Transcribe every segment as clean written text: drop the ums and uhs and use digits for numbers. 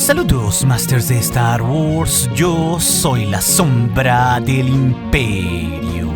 Saludos, Masters de Star Wars. Yo soy la sombra del Imperio.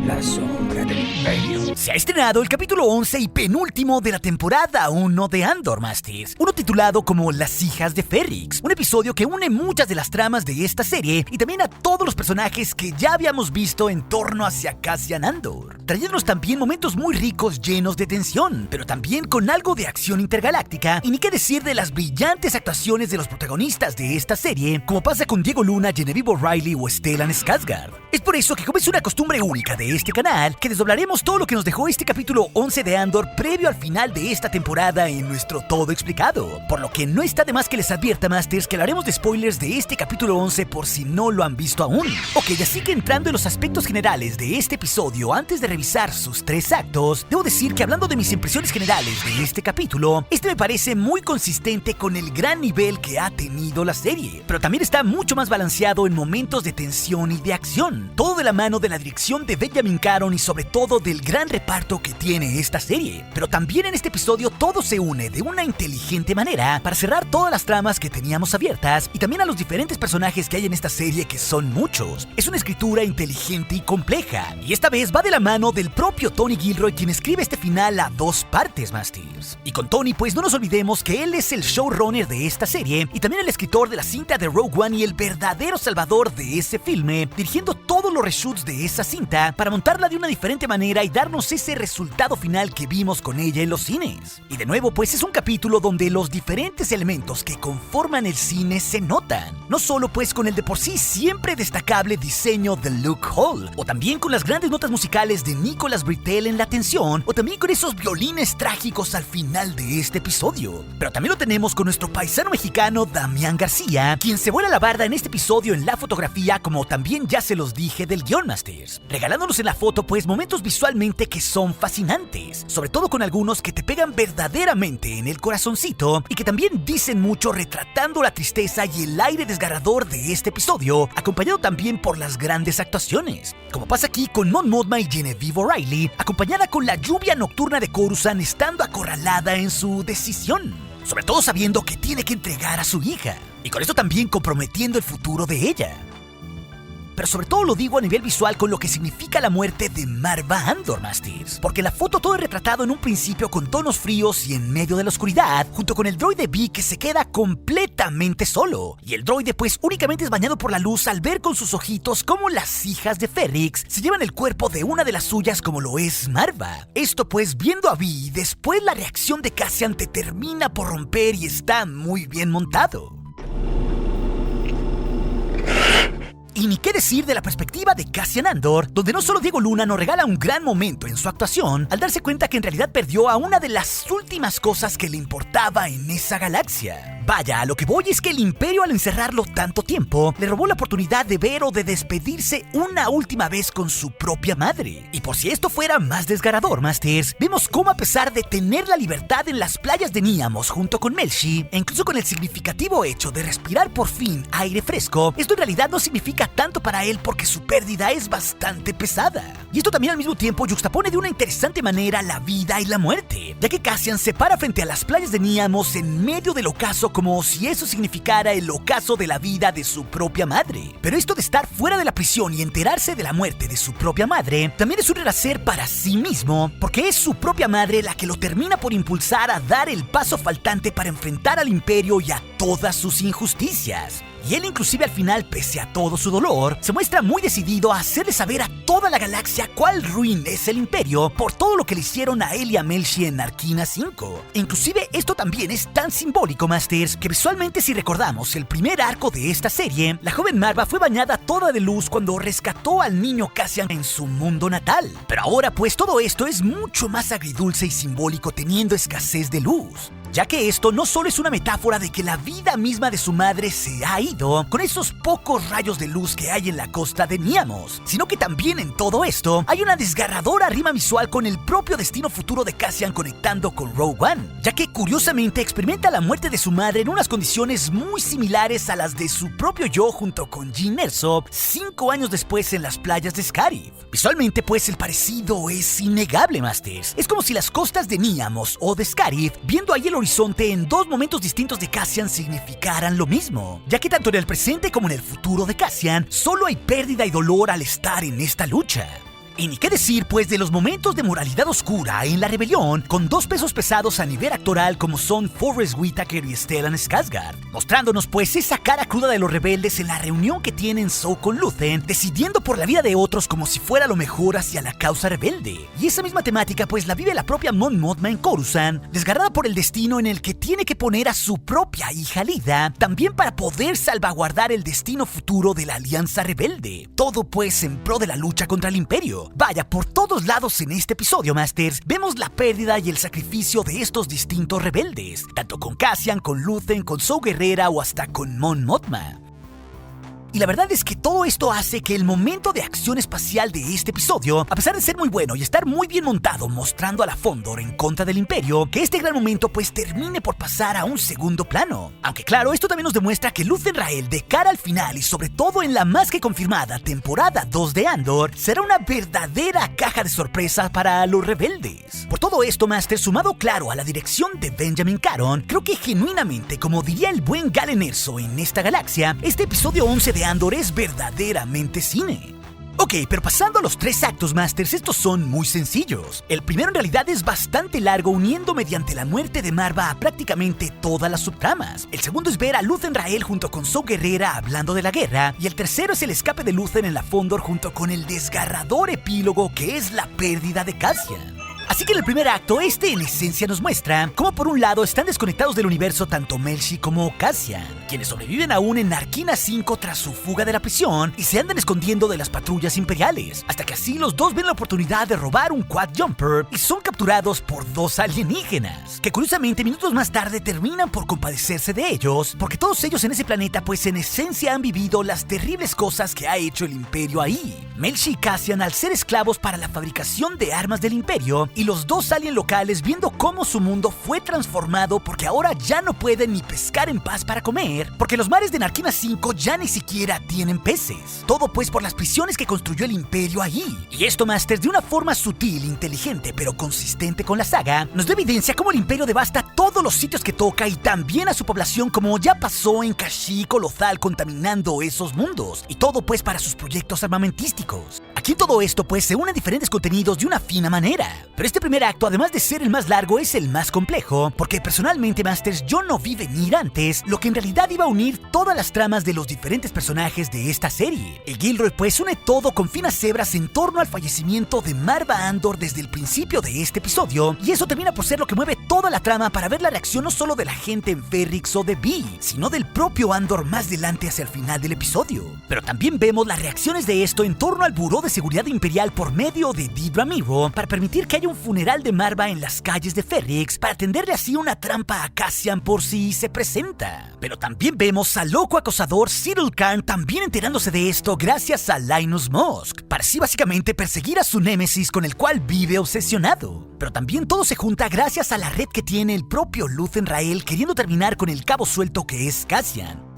La sombra del Imperio. Se ha estrenado el capítulo 11 y penúltimo de la temporada 1 de Andor, Masters. Uno titulado como Las hijas de Ferrix. Un episodio que une muchas de las tramas de esta serie y también a todos los personajes que ya habíamos visto en torno hacia Cassian Andor. Trayéndonos también momentos muy ricos llenos de tensión, pero también con algo de acción intergaláctica y ni qué decir de las brillantes actuaciones de los protagonistas de esta serie, como pasa con Diego Luna, Genevieve O'Reilly o Stellan Skarsgård. Es por eso que como es una costumbre única de este canal, que desdoblaremos todo lo que nos dejó este capítulo 11 de Andor previo al final de esta temporada en nuestro Todo Explicado. Por lo que no está de más que les advierta, Masters, que hablaremos de spoilers de este capítulo 11 por si no lo han visto aún. Ok, así que entrando en los aspectos generales de este episodio, antes de revisar sus 3 actos, debo decir que hablando de mis impresiones generales de este capítulo, este me parece muy consistente con el gran nivel que ha tenido la serie, pero también está mucho más balanceado en momentos de tensión y de acción, todo de la mano de la dirección de Benjamin Caron y sobre todo del gran reparto que tiene esta serie. Pero también en este episodio todo se une de una inteligente manera para cerrar todas las tramas que teníamos abiertas y también a los diferentes personajes que hay en esta serie, que son muchos. Es una escritura inteligente y compleja, y esta vez va de la mano del propio Tony Gilroy, quien escribe este final a 2 partes, Masters. Y con Tony, pues no nos olvidemos que él es el showrunner de esta serie y también el escritor de la cinta de Rogue One y el verdadero salvador de ese filme, dirigiendo todos los reshoots de esa cinta para montarla de una diferente manera y darnos ese resultado final que vimos con ella en los cines. Y de nuevo, pues es un capítulo donde los diferentes elementos que conforman el cine se notan, no solo pues con el de por sí siempre destacable diseño de Luke Hall, o también con las grandes notas musicales de Nicholas Britell en la tensión, o también con esos violines trágicos al final de este episodio. Pero también lo tenemos con nuestro paisano mexicano Damián García, quien se vuela la barda en este episodio en la fotografía, como también ya se los dije del guion, Masters, regalándonos en la foto pues momentos visualmente que son fascinantes, sobre todo con algunos que te pegan verdaderamente en el corazoncito y que también dicen mucho, retratando la tristeza y el aire desgarrador de este episodio, acompañado también por las grandes actuaciones, como pasa aquí con Mon Mothma y Genevieve O'Reilly, acompañada con la lluvia nocturna de Coruscant estando acorralada en su decisión, sobre todo sabiendo que tiene que entregar a su hija, y con esto también comprometiendo el futuro de ella. Pero sobre todo lo digo a nivel visual con lo que significa la muerte de Marva Andor, Masters, porque la foto todo es retratado en un principio con tonos fríos y en medio de la oscuridad, junto con el droide B que se queda completamente solo, y el droide pues únicamente es bañado por la luz al ver con sus ojitos cómo las hijas de Ferrix se llevan el cuerpo de una de las suyas, como lo es Marva. Esto pues viendo a B, después la reacción de Cassian te termina por romper y está muy bien montado. Y ni qué decir de la perspectiva de Cassian Andor, donde no solo Diego Luna nos regala un gran momento en su actuación al darse cuenta que en realidad perdió a una de las últimas cosas que le importaba en esa galaxia. Vaya, a lo que voy es que el Imperio, al encerrarlo tanto tiempo, le robó la oportunidad de ver o de despedirse una última vez con su propia madre. Y por si esto fuera más desgarrador, Masters, vemos cómo a pesar de tener la libertad en las playas de Niamos junto con Melshi, e incluso con el significativo hecho de respirar por fin aire fresco, esto en realidad no significa tanto para él porque su pérdida es bastante pesada. Y esto también al mismo tiempo yuxtapone de una interesante manera la vida y la muerte, ya que Cassian se para frente a las playas de Niamos en medio del ocaso como si eso significara el ocaso de la vida de su propia madre. Pero esto de estar fuera de la prisión y enterarse de la muerte de su propia madre también es un renacer para sí mismo, porque es su propia madre la que lo termina por impulsar a dar el paso faltante para enfrentar al Imperio y a todas sus injusticias. Y él inclusive al final, pese a todo su dolor, se muestra muy decidido a hacerle saber a toda la galaxia cuál ruin es el Imperio por todo lo que le hicieron a él y a Melshi en Narkina 5. E inclusive esto también es tan simbólico, Masters, que visualmente si recordamos el primer arco de esta serie, la joven Marva fue bañada toda de luz cuando rescató al niño Cassian en su mundo natal. Pero ahora pues todo esto es mucho más agridulce y simbólico teniendo escasez de luz, ya que esto no solo es una metáfora de que la vida misma de su madre se ha ido con esos pocos rayos de luz que hay en la costa de Niamos, sino que también en todo esto hay una desgarradora rima visual con el propio destino futuro de Cassian conectando con Rogue One, ya que curiosamente experimenta la muerte de su madre en unas condiciones muy similares a las de su propio yo junto con Jyn Erso 5 años después en las playas de Scarif. Visualmente pues el parecido es innegable, Masters. Es como si las costas de Niamos o de Scarif, viendo ahí el horizonte horizonte en dos momentos distintos de Cassian significaran lo mismo, ya que tanto en el presente como en el futuro de Cassian solo hay pérdida y dolor al estar en esta lucha. Y ni qué decir, pues, de los momentos de moralidad oscura en la rebelión, con dos pesos pesados a nivel actoral como son Forrest Whitaker y Stellan Skarsgård, mostrándonos, pues, esa cara cruda de los rebeldes en la reunión que tienen Zoe con Luthen, decidiendo por la vida de otros como si fuera lo mejor hacia la causa rebelde. Y esa misma temática, pues, la vive la propia Mon Mothma en Coruscant, desgarrada por el destino en el que tiene que poner a su propia hija Lida, también para poder salvaguardar el destino futuro de la Alianza Rebelde. Todo, pues, en pro de la lucha contra el Imperio. Vaya, por todos lados en este episodio, Masters, vemos la pérdida y el sacrificio de estos distintos rebeldes, tanto con Cassian, con Luthen, con Zoe Gerrera o hasta con Mon Mothma. Y la verdad es que todo esto hace que el momento de acción espacial de este episodio, a pesar de ser muy bueno y estar muy bien montado mostrando a la Fondor en contra del Imperio, que este gran momento pues termine por pasar a un segundo plano. Aunque claro, esto también nos demuestra que Luthen Rael de cara al final y sobre todo en la más que confirmada temporada 2 de Andor, será una verdadera caja de sorpresa para los rebeldes. Por todo esto, Master, sumado claro a la dirección de Benjamin Caron, creo que genuinamente, como diría el buen Galen Erso en esta galaxia, este episodio 11 de Andor es verdaderamente cine. Ok, pero pasando a los tres actos, Masters, estos son muy sencillos. El primero en realidad es bastante largo, uniendo mediante la muerte de Marva a prácticamente todas las subtramas. El segundo es ver a Luthen Rael junto con Zoe Gerrera hablando de la guerra, y el tercero es el escape de Luthen en la Fondor junto con el desgarrador epílogo que es la pérdida de Cassian. Así que en el primer acto, en esencia nos muestra cómo por un lado están desconectados del universo tanto Melshi como Cassian, quienes sobreviven aún en Narkina 5 tras su fuga de la prisión y se andan escondiendo de las patrullas imperiales, hasta que así los dos ven la oportunidad de robar un Quad Jumper y son capturados por dos alienígenas, que curiosamente minutos más tarde terminan por compadecerse de ellos, porque todos ellos en ese planeta pues en esencia han vivido las terribles cosas que ha hecho el Imperio ahí. Melshi y Cassian al ser esclavos para la fabricación de armas del Imperio, y los dos alien locales viendo cómo su mundo fue transformado porque ahora ya no pueden ni pescar en paz para comer, porque los mares de Narkina 5 ya ni siquiera tienen peces. Todo pues por las prisiones que construyó el Imperio allí. Y esto, Masters, de una forma sutil, inteligente, pero consistente con la saga, nos da evidencia cómo el Imperio devasta todos los sitios que toca y también a su población, como ya pasó en Kashyyyk o Lothal, contaminando esos mundos. Y todo pues para sus proyectos armamentísticos. Aquí en todo esto pues se unen diferentes contenidos de una fina manera. Pero este primer acto, además de ser el más largo, es el más complejo, porque personalmente, Masters, yo no vi venir antes lo que en realidad iba a unir todas las tramas de los diferentes personajes de esta serie. El Gilroy pues une todo con finas hebras en torno al fallecimiento de Marva Andor desde el principio de este episodio, y eso termina por ser lo que mueve toda la trama para ver la reacción no solo de la gente en Ferrix o de Vi, sino del propio Andor más adelante hacia el final del episodio. Pero también vemos las reacciones de esto en torno al Buró de Seguridad Imperial por medio de Dedra Meero para permitir que haya un funeral de Marva en las calles de Ferrix para tenderle así una trampa a Cassian por si se presenta. Pero también vemos al loco acosador Cyril Karn también enterándose de esto gracias a Linus Musk, para así básicamente perseguir a su némesis con el cual vive obsesionado. Pero también todo se junta gracias a la red que tiene el propio Luthen Rael queriendo terminar con el cabo suelto que es Cassian,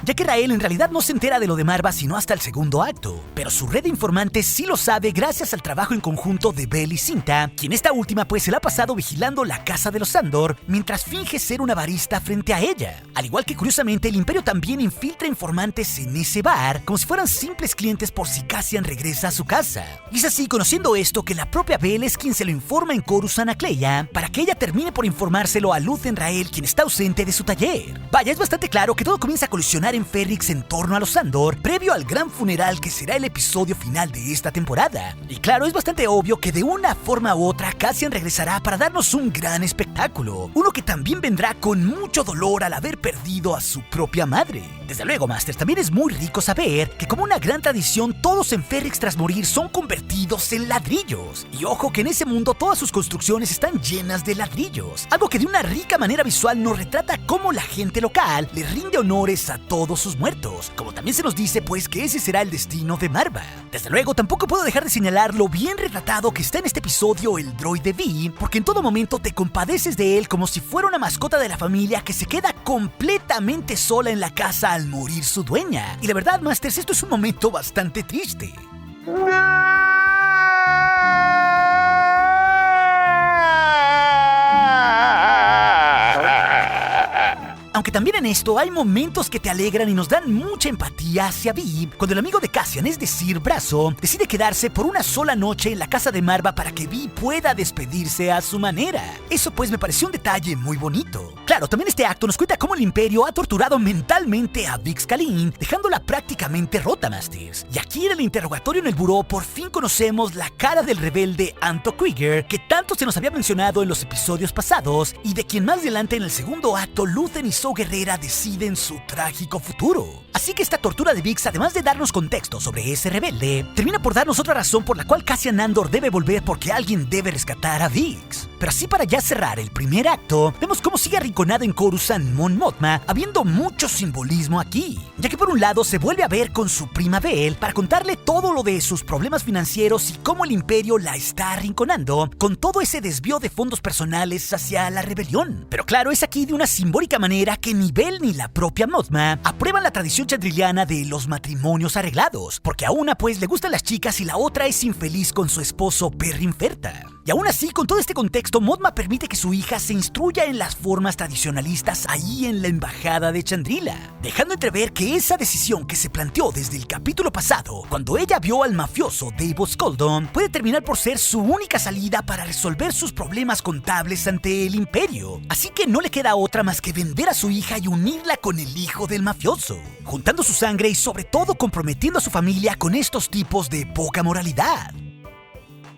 ya que Rael en realidad no se entera de lo de Marva sino hasta el segundo acto, pero su red de informantes sí lo sabe gracias al trabajo en conjunto de Bell y Cinta, quien esta última pues se la ha pasado vigilando la casa de los Andor mientras finge ser una barista frente a ella. Al igual que curiosamente el Imperio también infiltra informantes en ese bar como si fueran simples clientes por si Cassian regresa a su casa. Y es así, conociendo esto, que la propia Bell es quien se lo informa en Coruscant a Kleya para que ella termine por informárselo a Luthen Rael, quien está ausente de su taller. Vaya, es bastante claro que todo comienza a colisionar en Ferrix en torno a los Andor, previo al gran funeral que será el episodio final de esta temporada. Y claro, es bastante obvio que de una forma u otra Cassian regresará para darnos un gran espectáculo, uno que también vendrá con mucho dolor al haber perdido a su propia madre. Desde luego, Masters, también es muy rico saber que como una gran tradición, todos en Ferrix tras morir son convertidos en ladrillos. Y ojo que en ese mundo todas sus construcciones están llenas de ladrillos, algo que de una rica manera visual nos retrata cómo la gente local le rinde honores a todos sus muertos, como también se nos dice pues que ese será el destino de Marva. Desde luego tampoco puedo dejar de señalar lo bien retratado que está en este episodio el droide Vi, porque en todo momento te compadeces de él como si fuera una mascota de la familia que se queda completamente sola en la casa al morir su dueña. Y la verdad, Masters, esto es un momento bastante triste. Aunque también en esto hay momentos que te alegran y nos dan mucha empatía hacia Vi, cuando el amigo de Cassian, es decir, Brazo, decide quedarse por una sola noche en la casa de Marva para que Vi pueda despedirse a su manera. Eso pues me pareció un detalle muy bonito. Claro, también este acto nos cuenta cómo el Imperio ha torturado mentalmente a Vix Kalin, dejándola prácticamente rota, Masters. Y aquí en el interrogatorio en el buró por fin conocemos la cara del rebelde Anto Krieger, que tanto se nos había mencionado en los episodios pasados, y de quien más adelante en el segundo acto Luthen y Saw Gerrera deciden su trágico futuro. Así que esta tortura de Vix, además de darnos contexto sobre ese rebelde, termina por darnos otra razón por la cual Cassian Andor debe volver, porque alguien debe rescatar a Vix. Pero así, para ya cerrar el primer acto, vemos cómo sigue arrinconada en Coruscant Mon Mothma, habiendo mucho simbolismo aquí, ya que por un lado se vuelve a ver con su prima Bell para contarle todo lo de sus problemas financieros y cómo el Imperio la está arrinconando con todo ese desvío de fondos personales hacia la rebelión. Pero claro, es aquí de una simbólica manera que ni Bell ni la propia Mothma aprueban la tradición chandriliana de los matrimonios arreglados, porque a una pues le gustan las chicas y la otra es infeliz con su esposo Perrin Ferta. Y aún así, con todo este contexto, Mothma permite que su hija se instruya en las formas tradicionalistas ahí en la embajada de Chandrila, dejando entrever que esa decisión que se planteó desde el capítulo pasado, cuando ella vio al mafioso Davos Scoldon, puede terminar por ser su única salida para resolver sus problemas contables ante el Imperio. Así que no le queda otra más que vender a su hija y unirla con el hijo del mafioso, juntando su sangre y sobre todo comprometiendo a su familia con estos tipos de poca moralidad.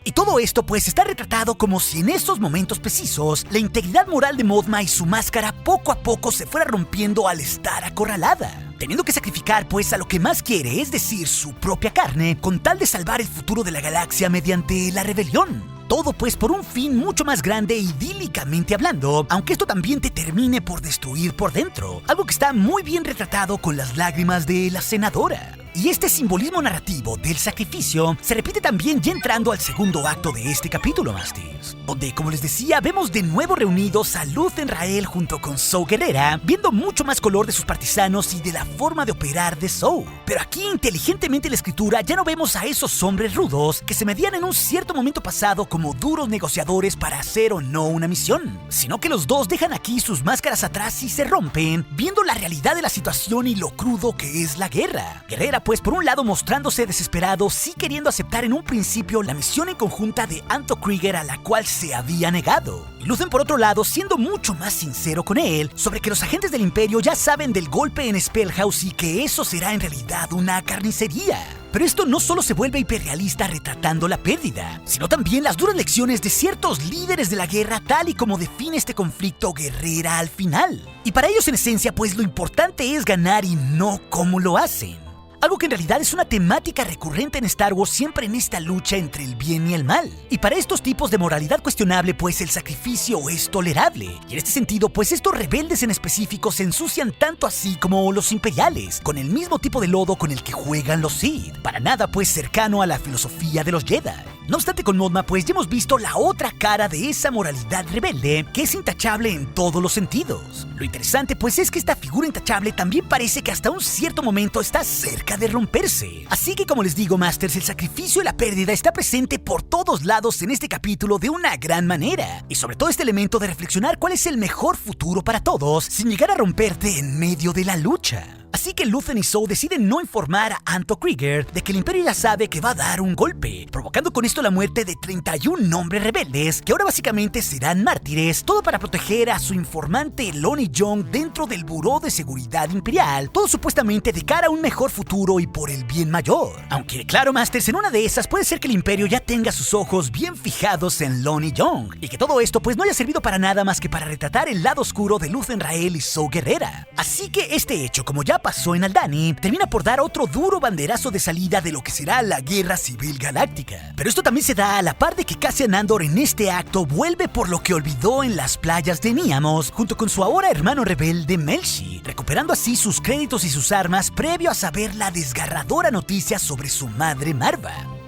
Y todo esto pues está retratado como si en estos momentos precisos la integridad moral de Mothma y su máscara poco a poco se fuera rompiendo al estar acorralada, teniendo que sacrificar pues a lo que más quiere, es decir, su propia carne, con tal de salvar el futuro de la galaxia mediante la rebelión. Todo pues por un fin mucho más grande idílicamente hablando, aunque esto también te termine por destruir por dentro, algo que está muy bien retratado con las lágrimas de la senadora. Y este simbolismo narrativo del sacrificio se repite también ya entrando al segundo acto de este capítulo, Masters, donde, como les decía, vemos de nuevo reunidos a Luthen Rael junto con Saw Gerrera, viendo mucho más color de sus partisanos y de la forma de operar de Saw. Pero aquí, inteligentemente en la escritura, ya no vemos a esos hombres rudos que se medían en un cierto momento pasado como duros negociadores para hacer o no una misión, sino que los dos dejan aquí sus máscaras atrás y se rompen, viendo la realidad de la situación y lo crudo que es la guerra. Gerrera pues por un lado mostrándose desesperado, sí queriendo aceptar en un principio la misión en conjunta de Anto Krieger a la cual se había negado. Y Luthen por otro lado siendo mucho más sincero con él sobre que los agentes del Imperio ya saben del golpe en Spellhouse y que eso será en realidad una carnicería. Pero esto no solo se vuelve hiperrealista retratando la pérdida, sino también las duras lecciones de ciertos líderes de la guerra tal y como define este conflicto Gerrera al final. Y para ellos en esencia pues lo importante es ganar y no cómo lo hacen. Algo que en realidad es una temática recurrente en Star Wars, siempre en esta lucha entre el bien y el mal. Y para estos tipos de moralidad cuestionable, pues el sacrificio es tolerable. Y en este sentido, pues estos rebeldes en específico se ensucian tanto así como los imperiales, con el mismo tipo de lodo con el que juegan los Sith. Para nada pues cercano a la filosofía de los Jedi. No obstante, con Mothma pues ya hemos visto la otra cara de esa moralidad rebelde, que es intachable en todos los sentidos. Lo interesante pues es que esta figura intachable también parece que hasta un cierto momento está cerca de romperse. Así que, como les digo, Masters, el sacrificio y la pérdida está presente por todos lados en este capítulo de una gran manera. Y sobre todo este elemento de reflexionar cuál es el mejor futuro para todos sin llegar a romperte en medio de la lucha. Así que Luthen y Saw deciden no informar a Anto Krieger de que el Imperio ya sabe que va a dar un golpe, provocando con esto la muerte de 31 hombres rebeldes que ahora básicamente serán mártires, todo para proteger a su informante Lonnie Young dentro del Buró de Seguridad Imperial, todo supuestamente de cara a un mejor futuro y por el bien mayor. Aunque claro, Masters, en una de esas puede ser que el Imperio ya tenga sus ojos bien fijados en Lonnie Young y que todo esto pues no haya servido para nada más que para retratar el lado oscuro de Luthen Rael y Saw Gerrera. Así que este hecho, como ya pasó en Aldhani, termina por dar otro duro banderazo de salida de lo que será la Guerra Civil Galáctica. Pero esto también se da a la par de que Cassian Andor en este acto vuelve por lo que olvidó en las playas de Niamos, junto con su ahora hermano rebelde Melshi, recuperando así sus créditos y sus armas previo a saber la desgarradora noticia sobre su madre Marva.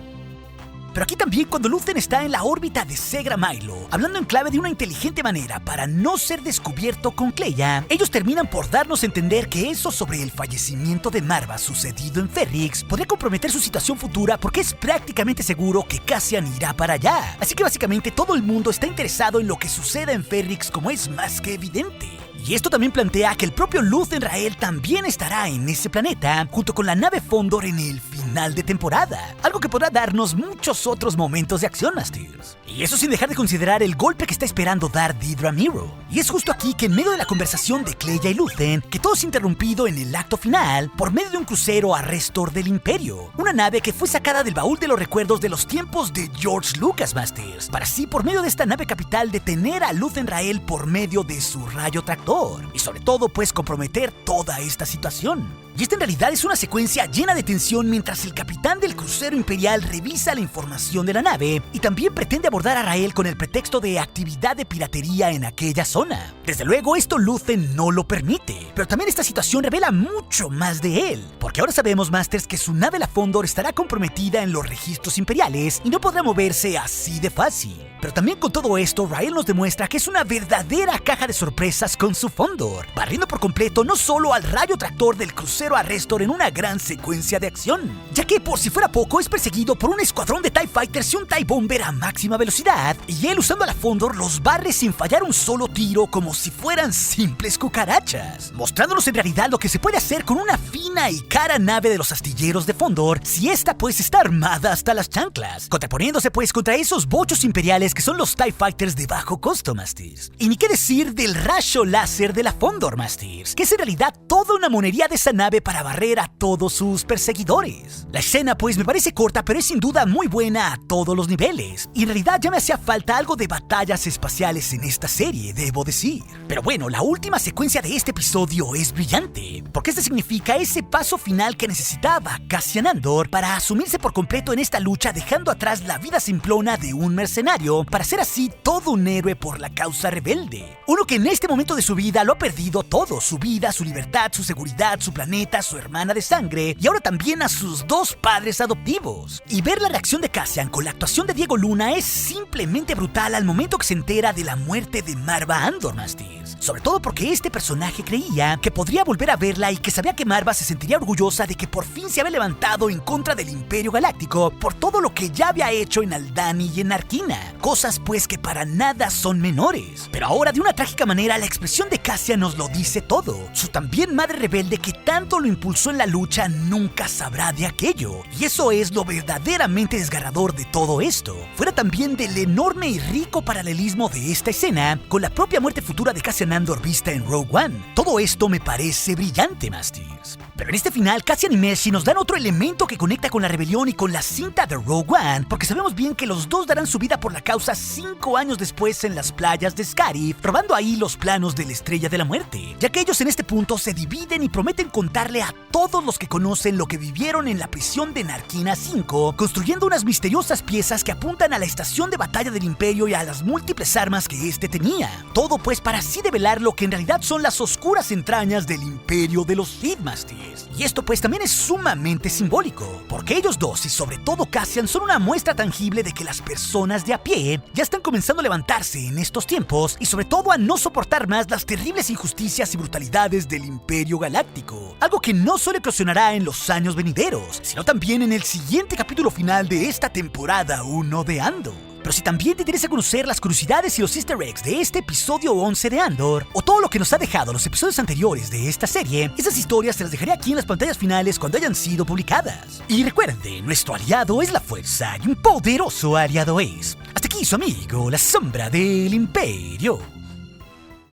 Pero aquí también, cuando Luthen está en la órbita de Segra Milo, hablando en clave de una inteligente manera para no ser descubierto con Kleya, ellos terminan por darnos a entender que eso sobre el fallecimiento de Marva sucedido en Ferrix podría comprometer su situación futura, porque es prácticamente seguro que Cassian irá para allá. Así que básicamente todo el mundo está interesado en lo que suceda en Ferrix, como es más que evidente. Y esto también plantea que el propio Luthen Rael también estará en ese planeta, junto con la nave Fondor en el final de temporada, algo que podrá darnos muchos otros momentos de acción, Masters. Y eso sin dejar de considerar el golpe que está esperando dar Dedra Meero. Y es justo aquí que en medio de la conversación de Kleya y Luthen, que todo es interrumpido en el acto final por medio de un crucero Arrestor del Imperio, una nave que fue sacada del baúl de los recuerdos de los tiempos de George Lucas, Masters, para así por medio de esta nave capital detener a Luthen Rael por medio de su rayo tractor, y sobre todo pues comprometer toda esta situación. Y esta en realidad es una secuencia llena de tensión mientras el capitán del crucero imperial revisa la información de la nave y también pretende abordar a Rael con el pretexto de actividad de piratería en aquella zona. Desde luego esto Luthen no lo permite, pero también esta situación revela mucho más de él, porque ahora sabemos, Masters, que su nave la Fondor estará comprometida en los registros imperiales y no podrá moverse así de fácil. Pero también con todo esto, Rael nos demuestra que es una verdadera caja de sorpresas con su Fondor, barriendo por completo no solo al rayo tractor del crucero Arrestor en una gran secuencia de acción, ya que por si fuera poco es perseguido por un escuadrón de TIE Fighters y un TIE Bomber a máxima velocidad, y él usando a la Fondor los barre sin fallar un solo tiro como si fueran simples cucarachas, mostrándonos en realidad lo que se puede hacer con una fina y cara nave de los astilleros de Fondor si esta pues está armada hasta las chanclas, contraponiéndose pues contra esos bochos imperiales que son los TIE Fighters de bajo costo, Masters. Y ni qué decir del rayo láser de la Fondor, Masters, que es en realidad toda una monería de esa nave para barrer a todos sus perseguidores. La escena pues me parece corta, pero es sin duda muy buena a todos los niveles, y en realidad ya me hacía falta algo de batallas espaciales en esta serie, debo decir. Pero bueno, la última secuencia de este episodio es brillante, porque este significa ese paso final que necesitaba Cassian Andor para asumirse por completo en esta lucha, dejando atrás la vida simplona de un mercenario para ser así todo un héroe por la causa rebelde. Uno que en este momento de su vida lo ha perdido todo: su vida, su libertad, su seguridad, su planeta, su hermana de sangre y ahora también a sus dos padres adoptivos. Y ver la reacción de Cassian con la actuación de Diego Luna es simplemente brutal al momento que se entera de la muerte de Marva Andor, Masters. Sobre todo porque este personaje creía que podría volver a verla y que sabía que Marva se sentiría orgullosa de que por fin se había levantado en contra del Imperio Galáctico por todo lo que ya había hecho en Aldhani y en Narkina. Cosas pues que para nada son menores. Pero ahora de una trágica manera la expresión de Cassian nos lo dice todo. Su también madre rebelde que tanto lo impulsó en la lucha nunca sabrá de aquello. Y eso es lo verdaderamente desgarrador de todo esto. Fuera también del enorme y rico paralelismo de esta escena con la propia muerte futura de Cassian Andor vista en Rogue One. Todo esto me parece brillante, Masters. Pero en este final, Cassian y Mercy nos dan otro elemento que conecta con la rebelión y con la cinta de Rogue One, porque sabemos bien que los dos darán su vida por la causa 5 años después en las playas de Scarif, robando ahí los planos de la Estrella de la Muerte, ya que ellos en este punto se dividen y prometen contarle a todos los que conocen lo que vivieron en la prisión de Narkina 5, construyendo unas misteriosas piezas que apuntan a la estación de batalla del Imperio y a las múltiples armas que este tenía. Todo pues para así develar lo que en realidad son las oscuras entrañas del Imperio de los Sith, Masters. Y esto pues también es sumamente simbólico, porque ellos dos y sobre todo Cassian son una muestra tangible de que las personas de a pie ya están comenzando a levantarse en estos tiempos y sobre todo a no soportar más las terribles injusticias y brutalidades del Imperio Galáctico, algo que no solo eclosionará en los años venideros, sino también en el siguiente capítulo final de esta temporada 1 de Andor. Pero si también te interesa conocer las curiosidades y los easter eggs de este episodio 11 de Andor, o todo lo que nos ha dejado los episodios anteriores de esta serie, esas historias te las dejaré aquí en las pantallas finales cuando hayan sido publicadas. Y recuerde, nuestro aliado es la fuerza y un poderoso aliado es. Hasta aquí su amigo, la sombra del Imperio.